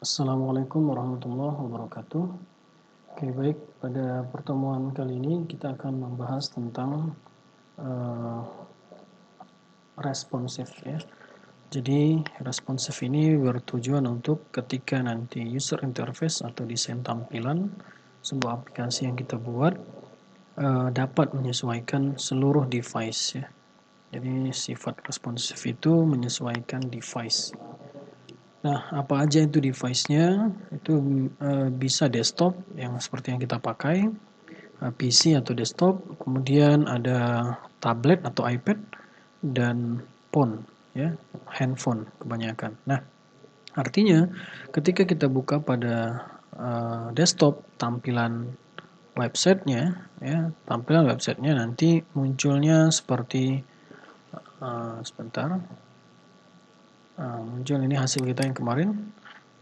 Assalamualaikum warahmatullahi wabarakatuh. Oke, baik. Pada pertemuan kali ini kita akan membahas tentang responsif ya. Jadi responsif ini bertujuan untuk ketika nanti user interface atau desain tampilan sebuah aplikasi yang kita buat dapat menyesuaikan seluruh device ya. Jadi sifat responsif itu menyesuaikan device. Nah, apa aja itu device-nya? Itu bisa desktop yang seperti yang kita pakai, PC atau desktop, kemudian ada tablet atau iPad, dan phone, ya, handphone kebanyakan. Nah, artinya ketika kita buka pada desktop tampilan websitenya, ya, tampilan websitenya nanti munculnya seperti sebentar. Muncul ini hasil kita yang kemarin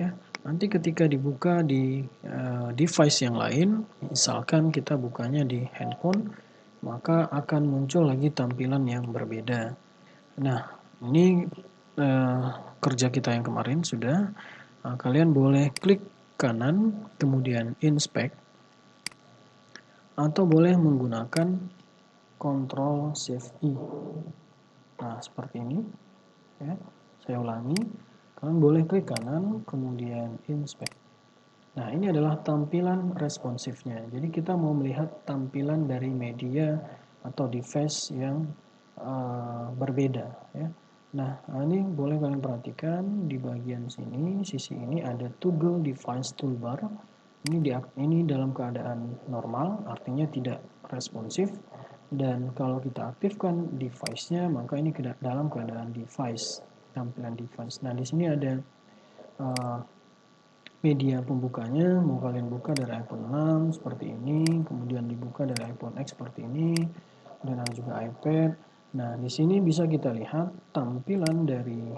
ya. Nanti ketika dibuka di device yang lain, misalkan kita bukanya di handphone, maka akan muncul lagi tampilan yang berbeda. Nah, ini kerja kita yang kemarin sudah. Kalian boleh klik kanan kemudian inspect, atau boleh menggunakan Ctrl Shift I. Nah, seperti ini ya. Saya ulangi, kalian boleh klik kanan kemudian inspect. Nah, ini adalah tampilan responsifnya. Jadi kita mau melihat tampilan dari media atau device yang berbeda ya. Nah, ini boleh kalian perhatikan di bagian sini, sisi ini ada toggle device toolbar. Ini dalam keadaan normal, artinya tidak responsif. Dan kalau kita aktifkan device-nya, maka ini dalam keadaan device, tampilan device. Nah, di sini ada media pembukanya, mau kalian buka dari iPhone 6 seperti ini, kemudian dibuka dari iPhone X seperti ini, dan ada juga iPad. Nah, di sini bisa kita lihat tampilan dari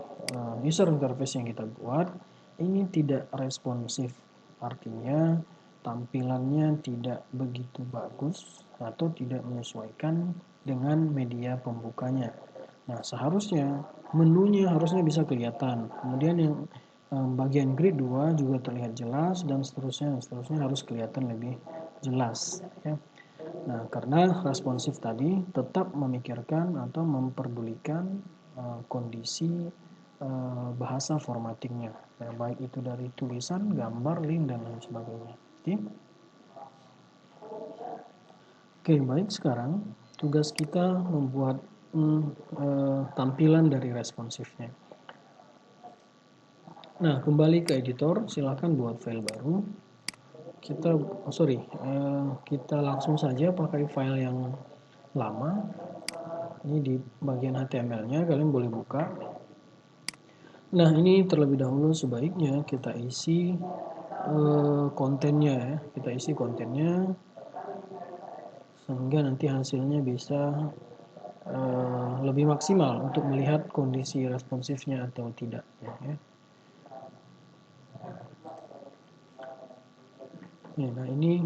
user interface yang kita buat ini tidak responsif. Artinya tampilannya tidak begitu bagus atau tidak menyesuaikan dengan media pembukanya. Nah, seharusnya menunya harusnya bisa kelihatan. Kemudian yang bagian grid 2 juga terlihat jelas dan seterusnya harus kelihatan lebih jelas ya. Nah, karena responsif tadi tetap memikirkan atau memperdulikan kondisi bahasa formattingnya ya, baik itu dari tulisan, gambar, link, dan lain sebagainya. Oke, baik. Sekarang tugas kita membuat tampilan dari responsifnya. Nah, kembali ke editor, silakan buat file baru. Kita langsung saja pakai file yang lama. Ini di bagian HTML-nya, kalian boleh buka. Nah, ini terlebih dahulu sebaiknya kita isi kontennya ya. Kita isi kontennya sehingga nanti hasilnya bisa lebih maksimal untuk melihat kondisi responsifnya atau tidak ya. Nah, ini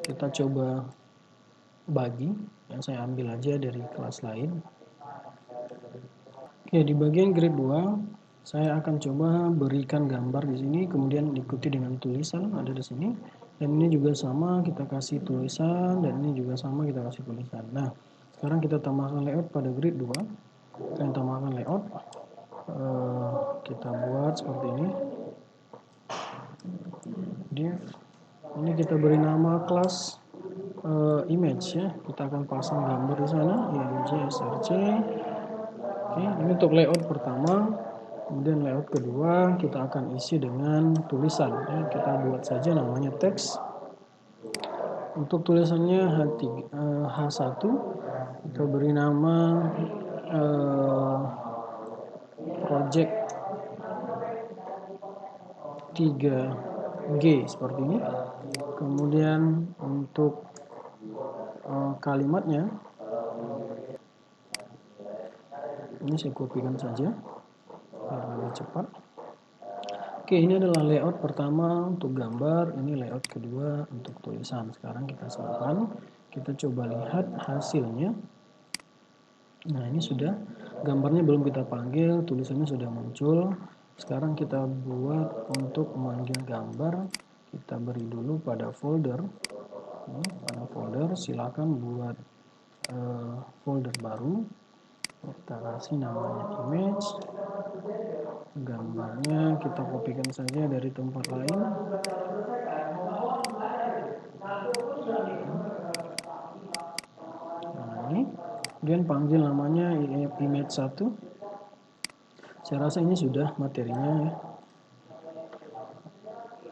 kita coba bagi, yang saya ambil aja dari kelas lain. Oke, di bagian grade 2 saya akan coba berikan gambar di sini, kemudian diikuti dengan tulisan ada di sini, dan ini juga sama kita kasih tulisan, dan ini juga sama kita kasih tulisan. Nah, sekarang kita tambahkan layout pada grid 2. Kita tambahkan layout, kita buat seperti ini. Div, ini kita beri nama kelas image ya. Kita akan pasang gambar di sana, img src. Oke, ini untuk layout pertama. Kemudian layout kedua kita akan isi dengan tulisan ya. Kita buat saja namanya teks. Untuk tulisannya H1 kita beri nama project 3G seperti ini. Kemudian untuk kalimatnya ini saya kopikan saja biar lebih cepat. Oke, ini adalah layout pertama untuk gambar, ini layout kedua untuk tulisan. Sekarang kita simpan, kita coba lihat hasilnya. Nah, ini sudah gambarnya belum kita panggil, tulisannya sudah muncul. Sekarang kita buat untuk memanggil gambar, kita beri dulu pada folder. Ini pada folder, silakan buat folder baru. Kita kasih namanya image. Gambarnya kita kopikan saja dari tempat lain. Nah, ini kemudian panggil namanya image 1. Saya rasa ini sudah materinya ya.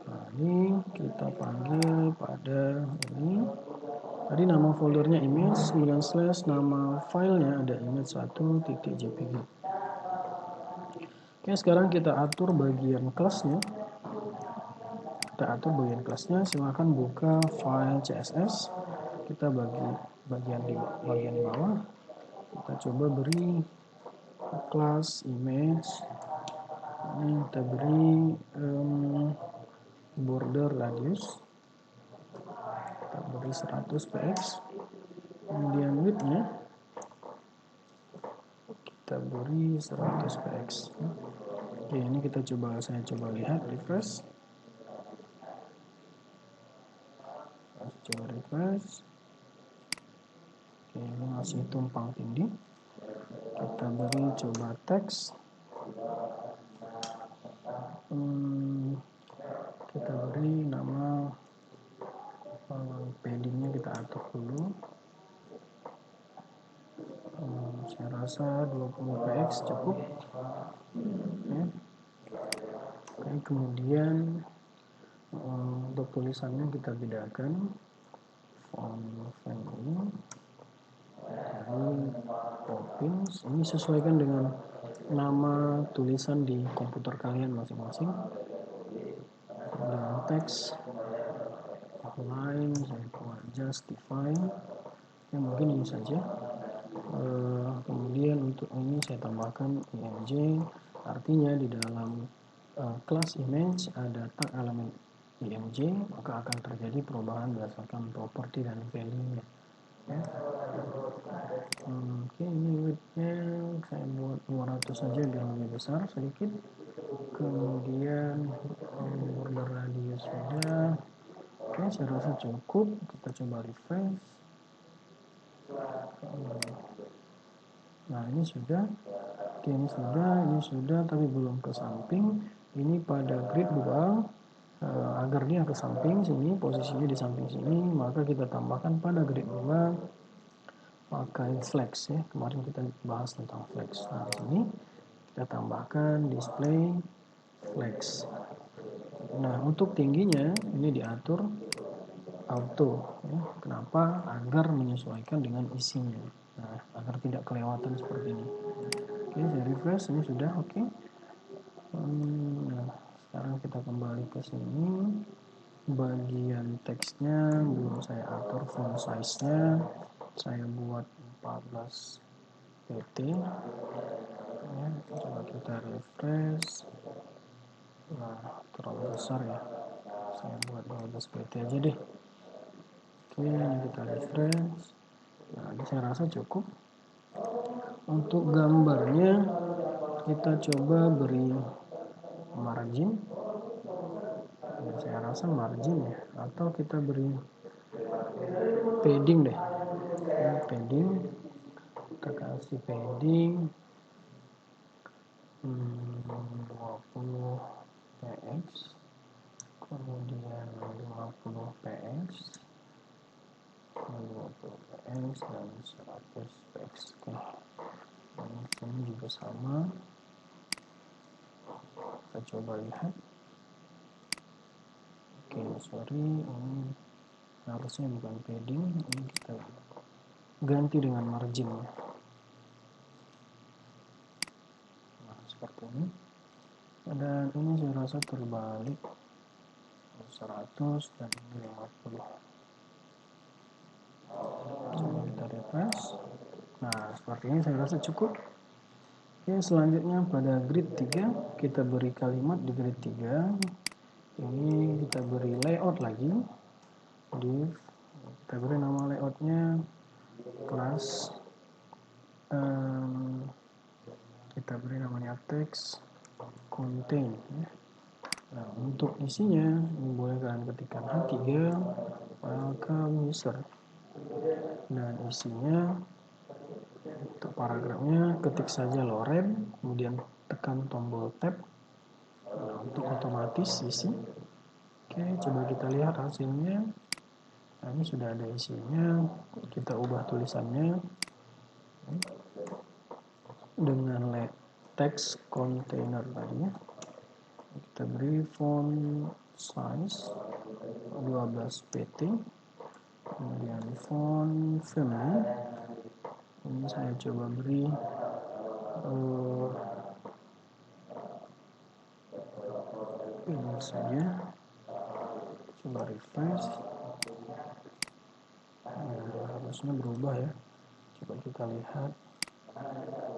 Nah, ini kita panggil pada ini. Tadi nama foldernya image, kemudian slash nama filenya ada image1.jpg. Oke, sekarang kita atur bagian kelasnya. Kita atur bagian kelasnya, silahkan buka file CSS. Kita bagi bagian bawah. Kita coba beri kelas image. Ini kita beri border radius. Kita beri 100 px. Kemudian width-nya kita beri 100 px. Oke, ini saya coba lihat refresh. Coba refresh. Oke, ini masih tumpang tindih. Kita beri coba teks. Kita beri nama paddingnya kita atur dulu. Saya rasa 20 px cukup. Oke, kemudian untuk tulisannya kita bedakan font ini dari Poppins. Ini sesuaikan dengan nama tulisan di komputer kalian masing-masing. Kemudian teks outline saya buat justify ya, mungkin ini saja. Kemudian untuk ini saya tambahkan img, artinya di dalam kelas image ada tag elemen img, maka akan terjadi perubahan berdasarkan properti dan value-nya ya. Oke, ini width-nya saya buat 200 saja biar lebih besar sedikit. Kemudian border radius sudah. Oke, saya rasa cukup. Kita coba refresh. Nah, ini sudah. Oke, ini sudah, tapi belum ke samping. Ini pada grid 2, agar dia ke samping sini, posisinya di samping sini, maka kita tambahkan pada grid 2 pakai flex ya. Kemarin kita bahas tentang flex. Nah, di sini kita tambahkan display flex. Nah, untuk tingginya ini diatur auto ya. Kenapa? Agar menyesuaikan dengan isinya. Nah, agar tidak kelewatan seperti ini. Oke, saya refresh, ini sudah oke. Nah, sekarang kita kembali ke sini. Bagian teksnya belum saya atur font size-nya. Saya buat 14 pt. Ya, coba kita refresh. Nah, terlalu besar ya. Saya buat 12 pt aja deh. Oke, ini kita refresh. Nah, ini saya rasa cukup. Untuk gambarnya kita coba beri margin. Ya, saya rasa margin ya, atau kita beri padding deh. Ya, padding. Kita kasih padding 20 px. Kemudian 50 px. 20 px dan 100 px. Oke. Ini juga sama. Kita coba lihat. Oke, sorry, ini harusnya bukan padding, ini kita ganti dengan margin ya. Nah, seperti ini. Dan ini saya rasa terbalik 100 dan ini 50. Coba kita refresh. Nah, seperti ini saya rasa cukup. Oke, selanjutnya pada grid 3 kita beri kalimat di grid 3. Ini kita beri layout lagi. Div, kita beri nama layoutnya kelas. Kita beri namanya teks contain. Ya. Nah, untuk isinya boleh kalian ketikkan H3 welcome user. Dan isinya untuk paragrafnya ketik saja lorem, kemudian tekan tombol tab. Nah, untuk otomatis isi. Oke, coba kita lihat hasilnya. Nah, ini sudah ada isinya. Kita ubah tulisannya dengan text container tadi ya. Kita beri font size 12 pt, kemudian font family ini saya coba beri ini saja, coba refresh. Nah, harusnya berubah ya, coba kita lihat.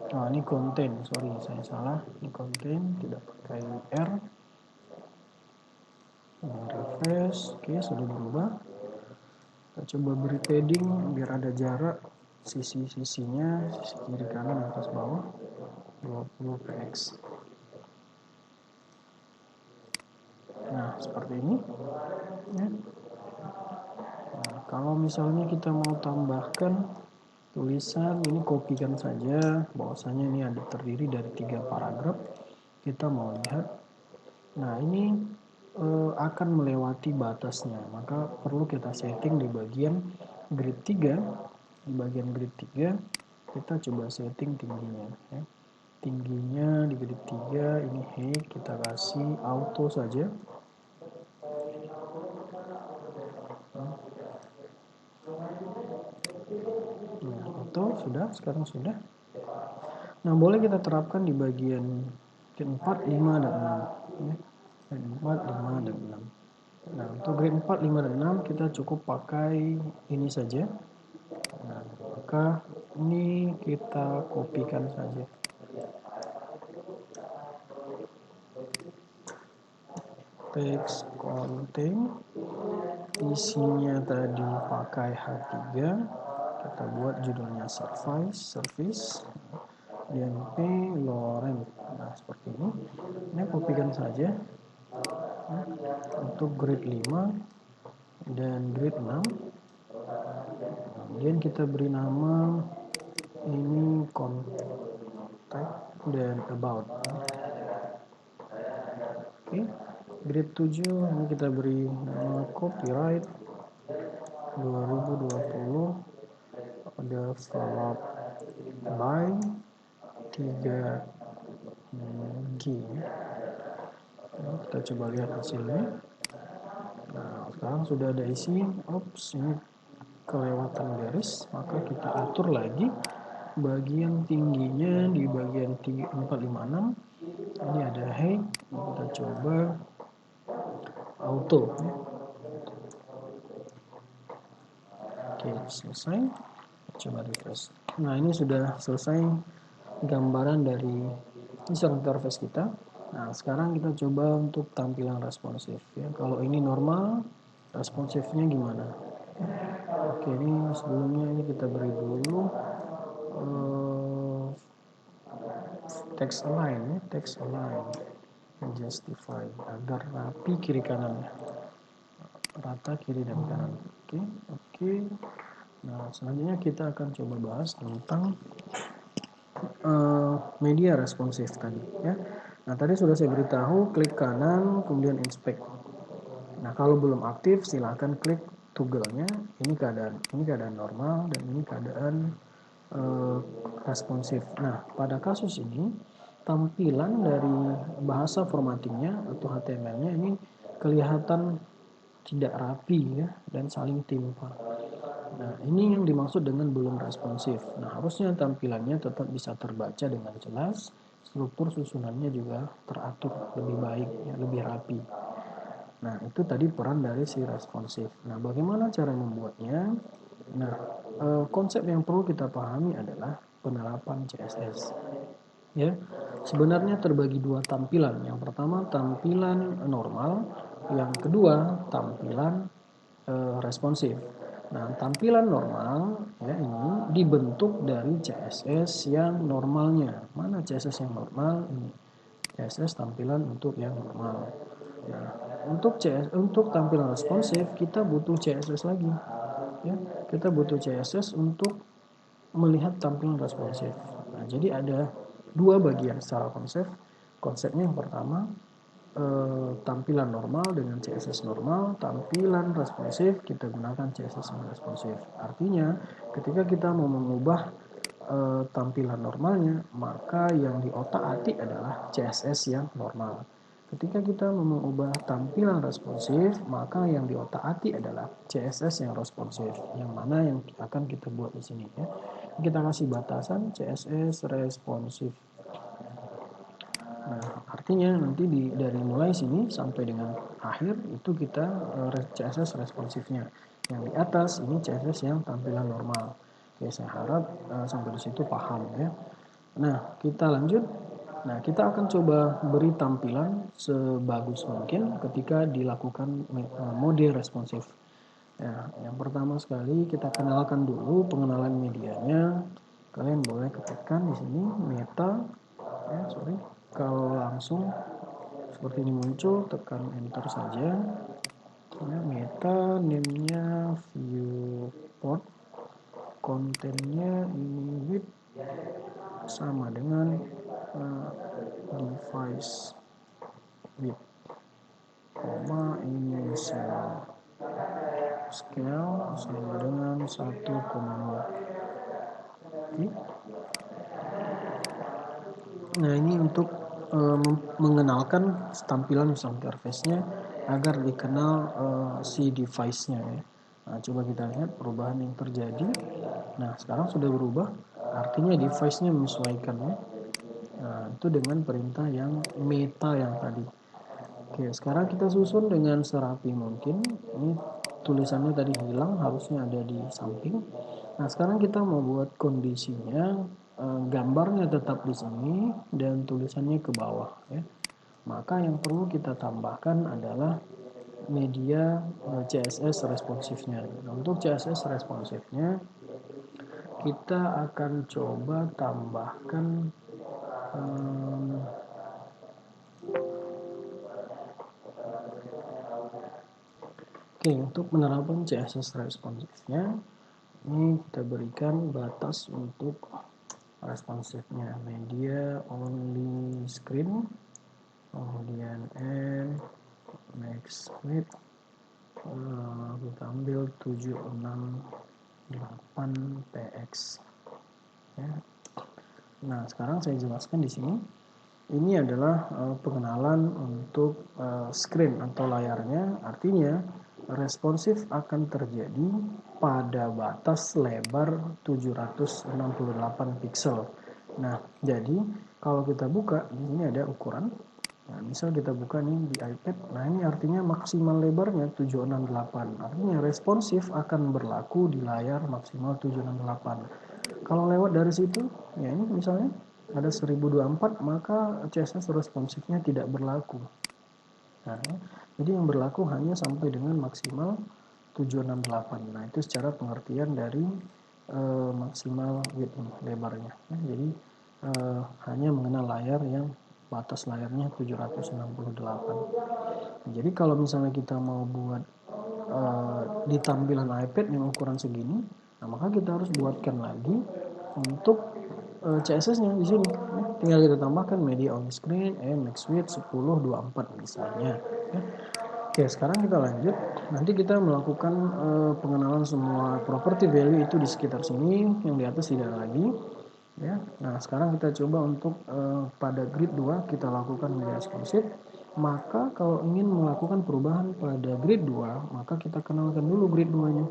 Oh, ini contain, sorry saya salah, ini contain tidak pakai R. Refresh, oke sudah berubah. Kita coba beri padding biar ada jarak sisi-sisinya, sisi kiri kanan atas bawah 20 px. Nah seperti ini ya. Nah, kalau misalnya kita mau tambahkan tulisan, ini kopikan saja, bahwasanya ini ada terdiri dari 3 paragraf. Kita mau lihat. Nah ini akan melewati batasnya, maka perlu kita setting di bagian grid 3. Di bagian grid 3 kita coba setting tingginya ya. Tingginya di grid 3 ini height kita kasih auto saja. Nah, auto sudah, sekarang sudah. Nah, boleh kita terapkan di bagian 4, 5, dan 6 ya. 4, 5, dan 6. Nah, untuk grade 4, 5, dan 6 kita cukup pakai ini saja. Nah, maka ini kita kopikan saja. Text contain, isinya tadi pakai H3, kita buat judulnya service, DNP lorem. Nah, seperti ini. Ini kopikan saja. Untuk grade 5 dan grade 6. Kemudian kita beri nama ini contact dan about. Oke. Grade 7 ini kita beri nama copyright 2020 developed by 3G. Kita coba lihat hasilnya. Nah, sekarang sudah ada isi. Ops, ini kelewatan garis, maka kita atur lagi bagian tingginya di bagian 3, 4, 5, 6. Ini ada height, kita coba auto. Oke, selesai. Coba refresh. Nah, ini sudah selesai gambaran dari user interface kita. Nah, sekarang kita coba untuk tampilan responsif ya. Kalau ini normal, responsifnya gimana? Oke, ini sebelumnya ini kita beri dulu text align ya, text align justify agar rapi kiri kanan, rata kiri dan kanan. Oke. Nah, selanjutnya kita akan coba bahas tentang media responsif tadi ya. Nah, tadi sudah saya beritahu klik kanan kemudian inspect. Nah, kalau belum aktif silahkan klik toggle-nya. Ini keadaan normal dan ini keadaan responsif. Nah, pada kasus ini tampilan dari bahasa formattingnya atau HTML-nya ini kelihatan tidak rapi ya dan saling timpa. Nah, ini yang dimaksud dengan belum responsif. Nah, harusnya tampilannya tetap bisa terbaca dengan jelas, struktur susunannya juga teratur lebih baik, ya, lebih rapi. Nah, itu tadi peran dari si responsif. Nah, bagaimana cara membuatnya? Nah, konsep yang perlu kita pahami adalah penerapan CSS. Ya, sebenarnya terbagi dua tampilan. Yang pertama tampilan normal, yang kedua tampilan responsif. Nah, tampilan normal ya ini dibentuk dari CSS yang normalnya. Mana CSS yang normal? Ini. CSS tampilan untuk yang normal. Nah, untuk tampilan responsif kita butuh CSS lagi. Ya, kita butuh CSS untuk melihat tampilan responsif. Nah, jadi ada dua bagian secara konsep. Konsepnya yang pertama tampilan normal dengan CSS normal, tampilan responsif kita gunakan CSS yang responsif. Artinya, ketika kita mau mengubah tampilan normalnya, maka yang diotak-atik adalah CSS yang normal. Ketika kita mau mengubah tampilan responsif, maka yang diotak-atik adalah CSS yang responsif, yang mana yang akan kita buat di sini ya. Kita kasih batasan CSS responsif. Nah, artinya nanti dari mulai sini sampai dengan akhir itu kita CSS responsifnya. Yang di atas ini CSS yang tampilan normal. Oke, saya harap sampai di situ paham ya. Nah, kita lanjut. Nah, kita akan coba beri tampilan sebagus mungkin ketika dilakukan mode responsif. Ya, yang pertama sekali kita kenalkan dulu pengenalan medianya. Kalian boleh ketikkan di sini meta. Ya, sorry. Kalau langsung seperti ini muncul, tekan enter saja. Ya, meta, name-nya viewport, kontennya ini width sama dengan device width, koma ini scale sama dengan 1,0. Oke. Nah, ini untuk mengenalkan tampilan user interface-nya agar dikenal si device-nya ya. Nah, coba kita lihat perubahan yang terjadi. Nah, sekarang sudah berubah, artinya device-nya menyesuaikan ya. Nah, itu dengan perintah yang meta yang tadi. Oke, sekarang kita susun dengan serapi mungkin. Ini tulisannya tadi hilang, harusnya ada di samping. Nah, sekarang kita mau buat kondisinya, gambarnya tetap di sini dan tulisannya ke bawah ya. Maka yang perlu kita tambahkan adalah media CSS responsifnya. Nah, untuk CSS responsifnya kita akan coba tambahkan oke, untuk penerapan CSS responsifnya ini kita berikan batas untuk responsifnya media only screen, kemudian and max width kita ambil 768 px ya. Nah, sekarang saya jelaskan di sini. Ini adalah pengenalan untuk screen atau layarnya. Artinya responsif akan terjadi pada batas lebar 768 pixel. Nah, jadi kalau kita buka di sini ada ukuran. Nah, misal kita buka nih di iPad. Nah, ini artinya maksimal lebarnya 768. Artinya responsif akan berlaku di layar maksimal 768. Kalau lewat dari situ, ya ini misalnya ada 1024, maka CSS responsifnya tidak berlaku. Nah, jadi yang berlaku hanya sampai dengan maksimal 768. Nah, itu secara pengertian dari maksimal width lebarnya. Nah, jadi hanya mengenal layar yang batas layarnya 768. Nah, jadi kalau misalnya kita mau buat di tampilan iPad yang ukuran segini, nah maka kita harus buatkan lagi untuk CSS-nya di sini. Ya, tinggal kita tambahkan media on screen, max width 1024 misalnya. Ya. Oke, sekarang kita lanjut. Nanti kita melakukan pengenalan semua property value itu di sekitar sini, yang di atas tidak lagi. Ya. Nah, sekarang kita coba untuk pada grid 2 kita lakukan media responsif. Maka kalau ingin melakukan perubahan pada grid 2, maka kita kenalkan dulu grid 2-nya.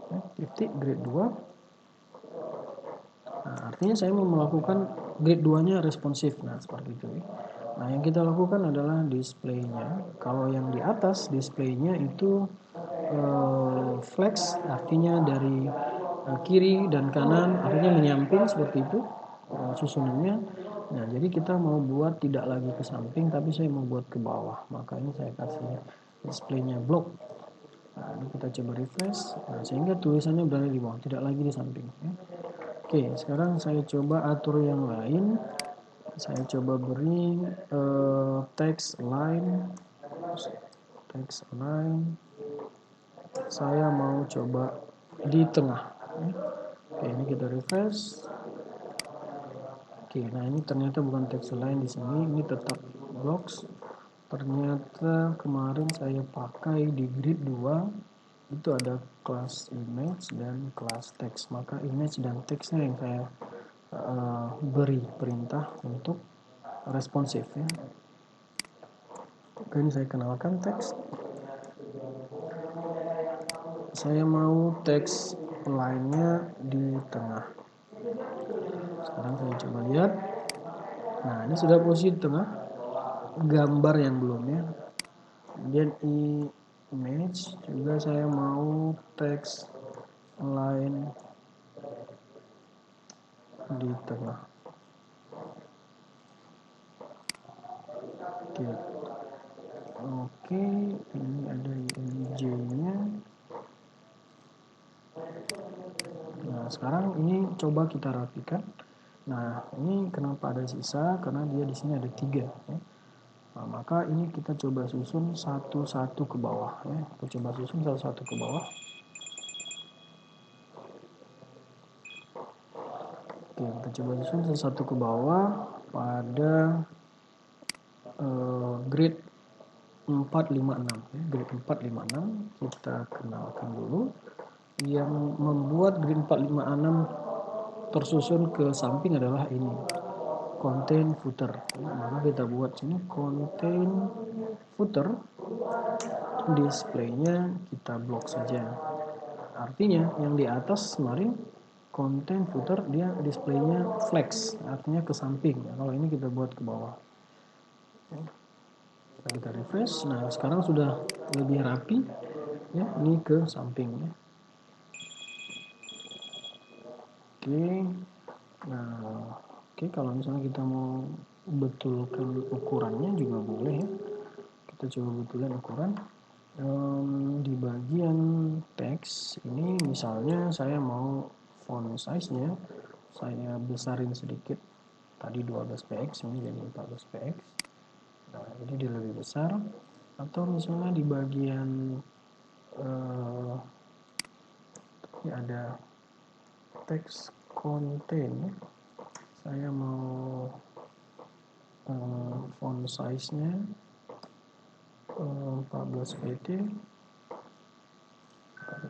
Ya, titik grid 2. Nah, artinya saya mau melakukan grid 2-nya responsif. Nah, seperti itu. Nah, yang kita lakukan adalah display-nya. Kalau yang di atas display-nya itu flex, artinya dari kiri dan kanan, artinya menyamping seperti itu susunannya. Nah, jadi kita mau buat tidak lagi ke samping, tapi saya mau buat ke bawah. Maka ini saya kasih display-nya block. Nah, ini kita coba refresh, nah, sehingga tulisannya berada di bawah, tidak lagi di samping. Ya. Oke, sekarang saya coba atur yang lain. Saya coba beri text align. Saya mau coba di tengah. Oke, ini kita refresh. Oke, nah ini ternyata bukan text align di sini, ini tetap blocks. Ternyata kemarin saya pakai di grid 2 itu ada kelas image dan kelas text, maka image dan textnya yang saya beri perintah untuk responsif ya. Oke, ini saya kenalkan teks. Saya mau teks lainnya di tengah. Sekarang saya coba lihat. Nah, ini sudah posisi di tengah. Gambar yang belum ya. Kemudian image juga saya mau teks lain di tengah. Oke, ini ada IMG-nya. Nah, sekarang ini coba kita rapikan. Nah, ini kenapa ada sisa? Karena dia di sini ada 3. Ya. Nah, maka ini kita coba susun satu-satu ke bawah. Ya. Kita coba susun satu-satu ke bawah. Oke, kita coba susun satu-satu ke bawah pada grid 456. Ya. Grid 456 kita kenalkan dulu. Yang membuat grid 456 tersusun ke samping adalah ini, contain footer. Maka kita buat sini contain footer, displaynya kita blok saja. Artinya yang di atas kemarin contain footer dia displaynya flex, artinya ke samping. Kalau ini kita buat ke bawah. Kita refresh. Nah, sekarang sudah lebih rapi ya, ini ke samping ya. Oke. Nah, oke, kalau misalnya kita mau betulkan ukurannya juga boleh ya. Kita coba betulkan ukuran. Di bagian teks ini misalnya saya mau font size-nya saya besarin sedikit. Tadi 12px, ini jadi 14px. Nah, jadi dia lebih besar. Atau misalnya di bagian ini ada teks contain, saya mau font size-nya 14 pt.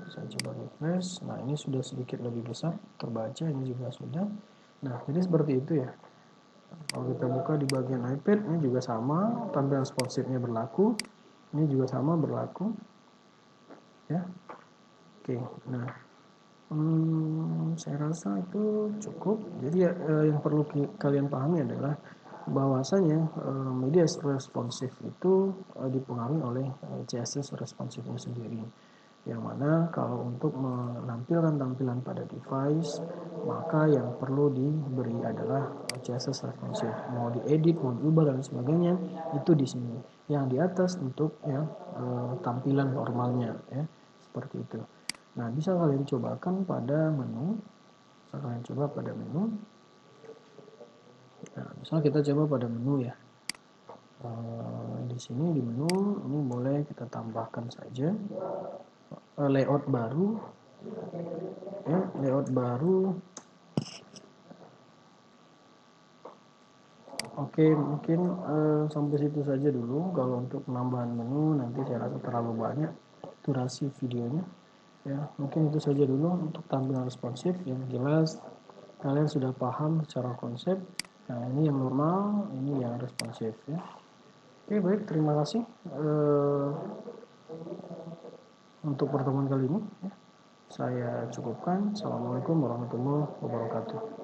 Saya coba refresh. Nah, ini sudah sedikit lebih besar, terbaca, ini juga sudah. Nah, jadi seperti itu ya. Kalau kita buka di bagian iPad, ini juga sama, tampilan responsifnya berlaku. Ini juga sama berlaku. Ya. Oke, nah saya rasa itu cukup. Jadi yang perlu kalian pahami adalah bahwasanya media responsif itu dipengaruhi oleh CSS responsifnya sendiri. Yang mana kalau untuk menampilkan tampilan pada device, maka yang perlu diberi adalah CSS responsif. Mau diedit, mau diubah dan sebagainya, itu di sini. Yang di atas untuk ya tampilan normalnya ya, seperti itu. Nah, bisa kalian cobakan pada menu. Bisa kalian coba pada menu. Nah, misalnya kita coba pada menu ya. Di sini di menu ini boleh kita tambahkan saja layout baru ya, layout baru. Oke, mungkin sampai situ saja dulu. Kalau untuk penambahan menu nanti saya rasa terlalu banyak durasi videonya ya. Mungkin itu saja dulu untuk tampilan responsif. Yang jelas kalian sudah paham secara konsep. Nah, ini yang normal, ini yang responsif ya. Oke, baik, terima kasih untuk pertemuan kali ini ya. Saya cukupkan. Assalamualaikum warahmatullahi wabarakatuh.